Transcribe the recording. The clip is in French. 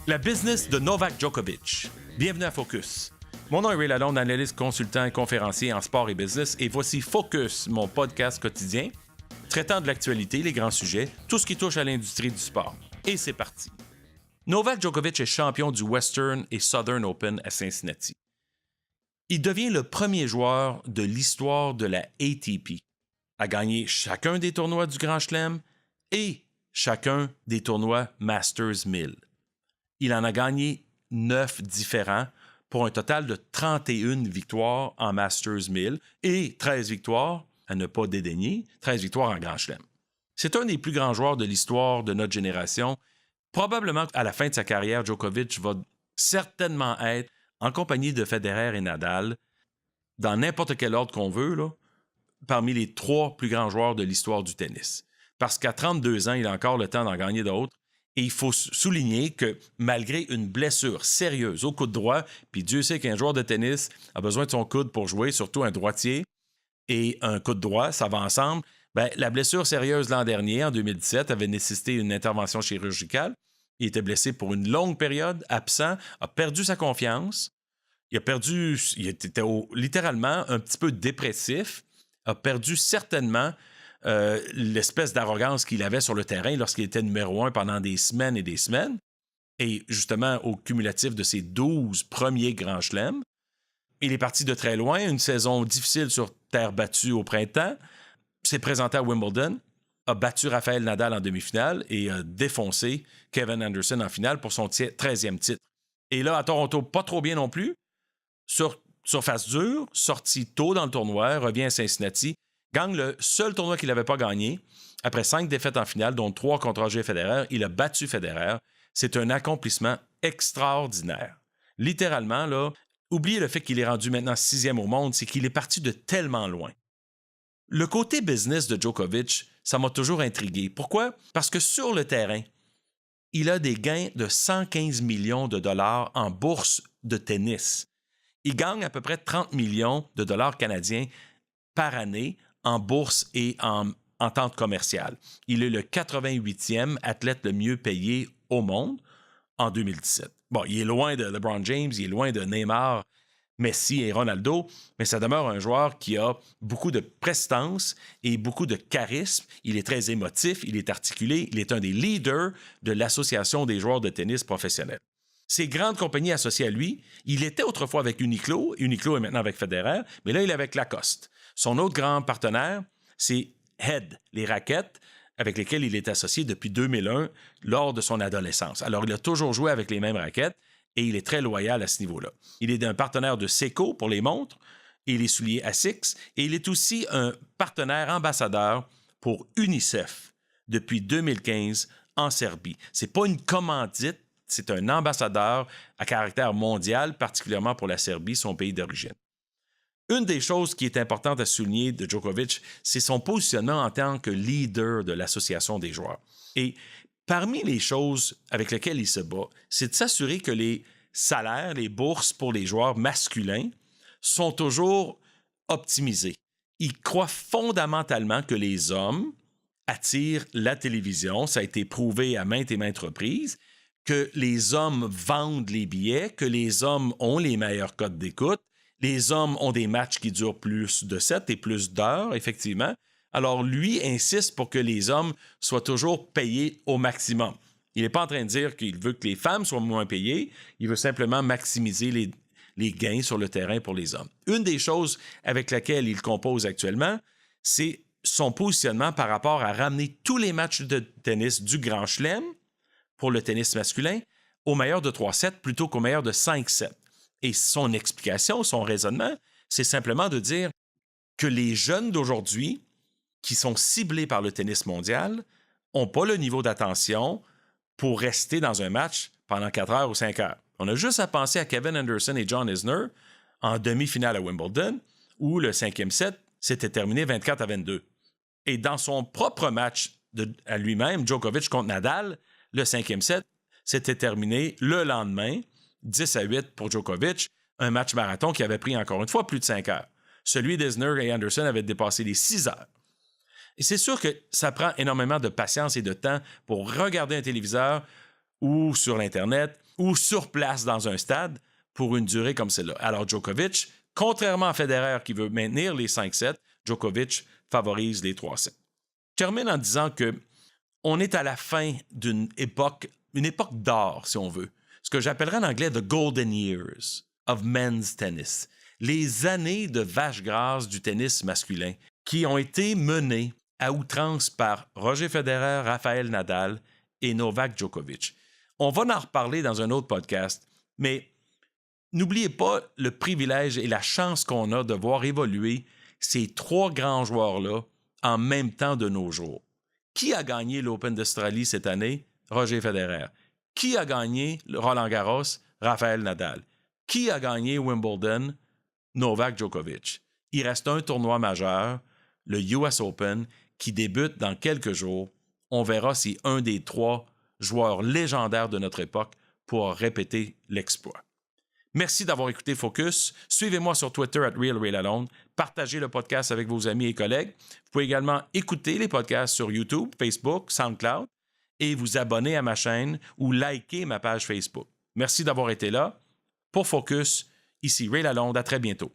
La business de Novak Djokovic. Bienvenue à Focus. Mon nom est Ray Lalonde, analyste, consultant et conférencier en sport et business, et voici Focus, mon podcast quotidien, traitant de l'actualité, les grands sujets, tout ce qui touche à l'industrie du sport. Et c'est parti. Novak Djokovic est champion du Western et Southern Open à Cincinnati. Il devient le premier joueur de l'histoire de la ATP à gagner chacun des tournois du Grand Chelem et chacun des tournois Masters 1000. Il en a gagné 9 différents pour un total de 31 victoires en Masters 1000 et 13 victoires, à ne pas dédaigner, 13 victoires en Grand Chelem. C'est un des plus grands joueurs de l'histoire de notre génération. Probablement à la fin de sa carrière, Djokovic va certainement être, en compagnie de Federer et Nadal, dans n'importe quel ordre qu'on veut, là, parmi les 3 plus grands joueurs de l'histoire du tennis. Parce qu'à 32 ans, il a encore le temps d'en gagner d'autres. Et il faut souligner que malgré une blessure sérieuse au coude droit, puis Dieu sait qu'un joueur de tennis a besoin de son coude pour jouer, surtout un droitier, et un coude droit, ça va ensemble, bien, la blessure sérieuse l'an dernier, en 2017, avait nécessité une intervention chirurgicale. Il était blessé pour une longue période, absent, a perdu sa confiance, il était littéralement un petit peu dépressif, a perdu certainement l'espèce d'arrogance qu'il avait sur le terrain lorsqu'il était numéro 1 pendant des semaines et des semaines. Et justement, au cumulatif de ses 12 premiers grands chelems, il est parti de très loin, une saison difficile sur terre battue au printemps, s'est présenté à Wimbledon, a battu Rafael Nadal en demi-finale et a défoncé Kevin Anderson en finale pour son 13e titre. Et là, à Toronto, pas trop bien non plus. Surface dure, sorti tôt dans le tournoi, revient à Cincinnati, gagne le seul tournoi qu'il n'avait pas gagné. Après 5 défaites en finale, dont 3 contre Roger Federer, il a battu Federer. C'est un accomplissement extraordinaire. Littéralement, là, oubliez le fait qu'il est rendu maintenant 6e au monde, c'est qu'il est parti de tellement loin. Le côté business de Djokovic, ça m'a toujours intrigué. Pourquoi? Parce que sur le terrain, il a des gains de 115 millions de dollars en bourse de tennis. Il gagne à peu près 30 millions de dollars canadiens par année en bourse et en entente commerciale. Il est le 88e athlète le mieux payé au monde en 2017. Bon, il est loin de LeBron James, il est loin de Neymar, Messi et Ronaldo, mais ça demeure un joueur qui a beaucoup de prestance et beaucoup de charisme. Il est très émotif, il est articulé, il est un des leaders de l'Association des joueurs de tennis professionnels. Ces grandes compagnies associées à lui, il était autrefois avec Uniqlo. Uniqlo est maintenant avec Federer, mais là, il est avec Lacoste. Son autre grand partenaire, c'est Head, les raquettes avec lesquelles il est associé depuis 2001 lors de son adolescence. Alors, il a toujours joué avec les mêmes raquettes et il est très loyal à ce niveau-là. Il est un partenaire de Seiko pour les montres et les souliers Asics et il est aussi un partenaire ambassadeur pour UNICEF depuis 2015 en Serbie. C'est pas une commandite, c'est un ambassadeur à caractère mondial, particulièrement pour la Serbie, son pays d'origine. Une des choses qui est importante à souligner de Djokovic, c'est son positionnement en tant que leader de l'association des joueurs. Et parmi les choses avec lesquelles il se bat, c'est de s'assurer que les salaires, les bourses pour les joueurs masculins sont toujours optimisés. Il croit fondamentalement que les hommes attirent la télévision, ça a été prouvé à maintes et maintes reprises, que les hommes vendent les billets, que les hommes ont les meilleurs codes d'écoute. Les hommes ont des matchs qui durent plus de 7 et plus d'heures, effectivement. Alors, lui insiste pour que les hommes soient toujours payés au maximum. Il n'est pas en train de dire qu'il veut que les femmes soient moins payées. Il veut simplement maximiser les gains sur le terrain pour les hommes. Une des choses avec laquelle il compose actuellement, c'est son positionnement par rapport à ramener tous les matchs de tennis du Grand Chelem pour le tennis masculin au meilleur de 3-7 plutôt qu'au meilleur de 5-7. Et son explication, son raisonnement, c'est simplement de dire que les jeunes d'aujourd'hui qui sont ciblés par le tennis mondial n'ont pas le niveau d'attention pour rester dans un match pendant 4 heures ou 5 heures. On a juste à penser à Kevin Anderson et John Isner en demi-finale à Wimbledon, où le 5e set s'était terminé 24-22. Et dans son propre match à lui-même, Djokovic contre Nadal, le 5e set s'était terminé le lendemain 10-8 pour Djokovic, un match marathon qui avait pris encore une fois plus de 5 heures. Celui d'Isner et Anderson avait dépassé les 6 heures. Et c'est sûr que ça prend énormément de patience et de temps pour regarder un téléviseur ou sur l'Internet ou sur place dans un stade pour une durée comme celle-là. Alors Djokovic, contrairement à Federer qui veut maintenir les 5-7, Djokovic favorise les 3-7. Je termine en disant que on est à la fin d'une époque, une époque d'or, si on veut. Ce que j'appellerais en anglais « the golden years of men's tennis ». Les années de vache grasse du tennis masculin qui ont été menées à outrance par Roger Federer, Rafael Nadal et Novak Djokovic. On va en reparler dans un autre podcast, mais n'oubliez pas le privilège et la chance qu'on a de voir évoluer ces trois grands joueurs-là en même temps de nos jours. Qui a gagné l'Open d'Australie cette année? Roger Federer. Qui a gagné le Roland-Garros? Rafael Nadal. Qui a gagné Wimbledon? Novak Djokovic. Il reste un tournoi majeur, le US Open, qui débute dans quelques jours. On verra si un des trois joueurs légendaires de notre époque pourra répéter l'exploit. Merci d'avoir écouté Focus. Suivez-moi sur Twitter @RealRayLalonde. Partagez le podcast avec vos amis et collègues. Vous pouvez également écouter les podcasts sur YouTube, Facebook, SoundCloud et vous abonner à ma chaîne ou liker ma page Facebook. Merci d'avoir été là. Pour Focus, ici Ray Lalonde. À très bientôt.